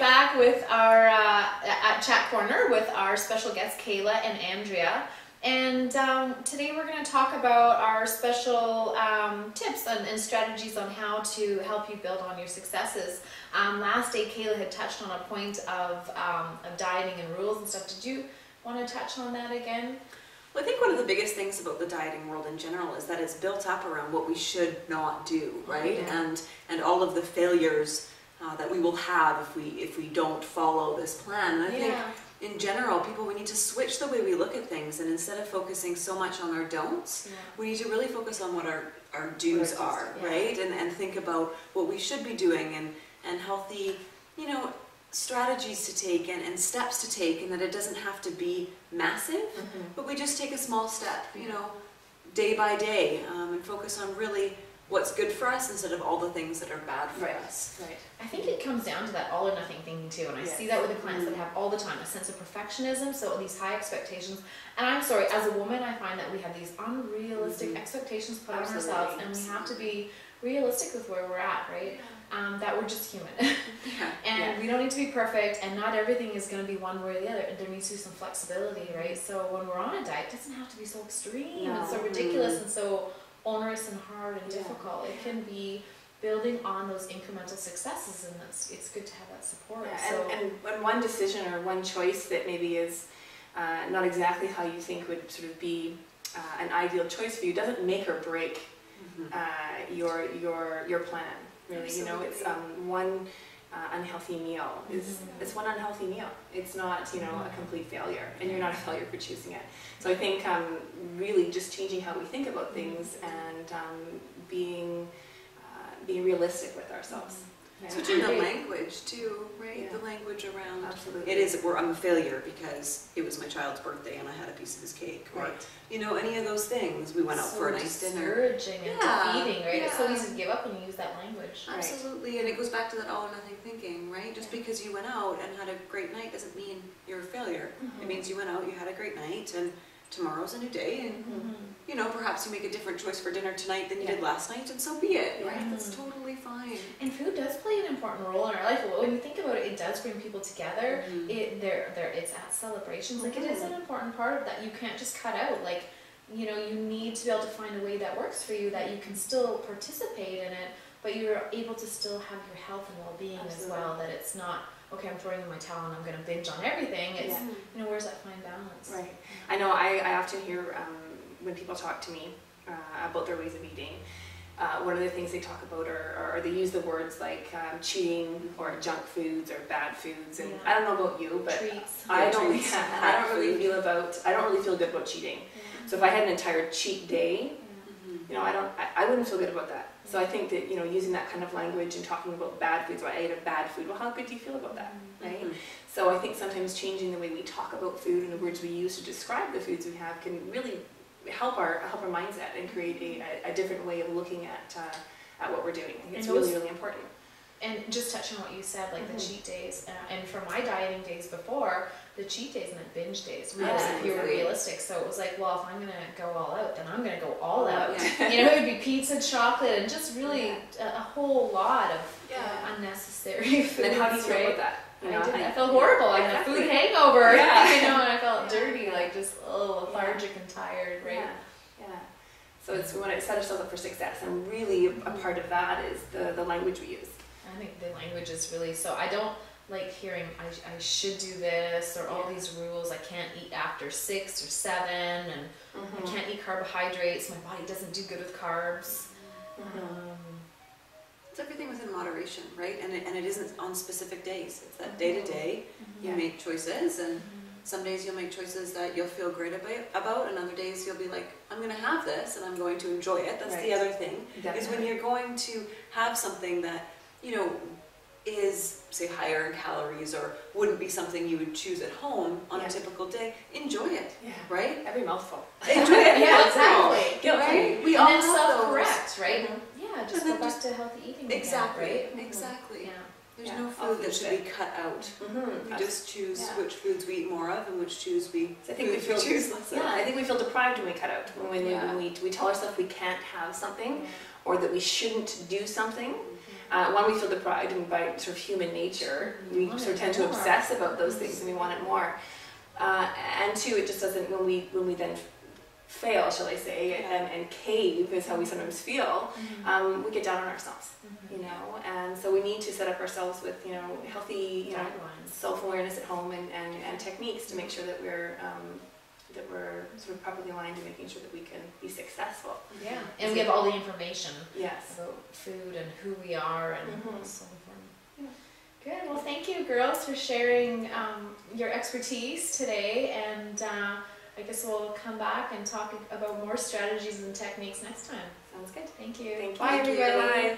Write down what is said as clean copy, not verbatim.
back with our at Chat Corner with our special guests Kayla and Andrea, and today we're going to talk about our special tips and strategies on how to help you build on your successes. Last day Kayla had touched on a point of dieting and rules and stuff. Did you want to touch on that again? Well, I think one of the biggest things about the dieting world in general is that it's built up around what we should not do, right? Yeah. And all of the failures that we will have if we don't follow this plan. And I think in general, we need to switch the way we look at things, and instead of focusing so much on our don'ts, we need to really focus on what our do's are, right? And think about what we should be doing and healthy, strategies to take and steps to take, and that it doesn't have to be massive, but we just take a small step, day by day, and focus on really what's good for us instead of all the things that are bad for us. Right. I think it comes down to that all or nothing thinking too, and I see that with the clients that have all the time a sense of perfectionism, so these high expectations. And I'm sorry, as a woman, I find that we have these unrealistic expectations put on ourselves, and we have to be realistic with where we're at, right? That we're just human. And we don't need to be perfect, and not everything is going to be one way or the other. There needs to be some flexibility, right? So when we're on a diet, it doesn't have to be so extreme and so ridiculous and so onerous and hard and difficult. It can be building on those incremental successes, and it's good to have that support. And one decision or one choice that maybe is not exactly how you think would sort of be an ideal choice for you doesn't make or break your plan. Really, it's one unhealthy meal it's one unhealthy meal. It's not a complete failure, and you're not a failure for choosing it. So I think really just changing how we think about things and being realistic with ourselves. Switching the language too, right? The language around I'm a failure because it was my child's birthday and I had a piece of his cake, or any of those things. We went out for a nice dinner. Discouraging and defeating, right? It's so easy to give up when you use that language. Absolutely, and it goes back to that all or nothing thinking, right? Just because you went out and had a great night doesn't mean you're a failure. It means you went out, you had a great night, and tomorrow's a new day, and perhaps you make a different choice for dinner tonight than you did last night, and so be it, right? That's totally fine. And food does play an important role in our life. When you think about it, it does bring people together. It's at celebrations. Like, it is an important part of that. You can't just cut out. Like, you need to be able to find a way that works for you, that you can still participate in it, but you're able to still have your health and well-being as well. That it's not, okay, I'm throwing in my towel and I'm going to binge on everything. It's, where's that fine balance? Right. I know I often hear when people talk to me about their ways of eating, one of the things they talk about are they use the words like cheating or junk foods or bad foods. And I don't know about you, but treats. I don't really feel good about cheating. So if I had an entire cheat day, I wouldn't feel good about that. So I think that, using that kind of language and talking about bad foods, or I ate a bad food, well, how good do you feel about that, right? So I think sometimes changing the way we talk about food and the words we use to describe the foods we have can really help our mindset and create a different way of looking at what we're doing. I think it's really, really important. And just touching on what you said, like the cheat days, and for my dieting days before, the cheat days meant binge days. If you were realistic, so it was like, well, if I'm gonna go all out, then I'm gonna go all out. It would be pizza, chocolate, and just really a whole lot of unnecessary foods. And how do you feel about that? I felt horrible. I had a food hangover. And I felt dirty, like just lethargic and tired, right? So we want to set ourselves up for success, and really a part of that is the language we use. I think the language is really, so I don't like hearing I should do this, or all these rules. I can't eat after 6 or 7, and I can't eat carbohydrates. My body doesn't do good with carbs. It's everything within moderation, right? And it isn't on specific days. It's that day to day. You make choices, and some days you'll make choices that you'll feel great about, and other days you'll be like, I'm going to have this, and I'm going to enjoy it. That's the other thing, is when you're going to have something that, is, say, higher in calories, or wouldn't be something you would choose at home on a typical day, enjoy it, right? Every mouthful. Enjoy it. Exactly. Right? We and all then have self-correct, those. right? Just go back to healthy eating. Exactly. Again, right? Exactly. There's no food that should be cut out. We just choose which foods we eat more of, and which choose we choose less of. I think we feel deprived when we cut out. When we tell ourselves we can't have something, or that we shouldn't do something. One, we feel deprived, and by sort of human nature, we want sort of it tend to more. obsess about those things and we want it more. And two, it just doesn't, when we then fail, shall I say, and cave is how we sometimes feel, we get down on ourselves, you know, and so we need to set up ourselves with, you know, healthy, you know, self-awareness at home and techniques to make sure that we're sort of properly aligned and making sure that we can be successful. Yeah, and we have all the information Yes. about food and who we are and so important. Yeah. Good. Well, thank you, girls, for sharing your expertise today, and I guess we'll come back and talk about more strategies and techniques next time. Sounds good. Thank you. Thank you. Bye, everybody. Bye.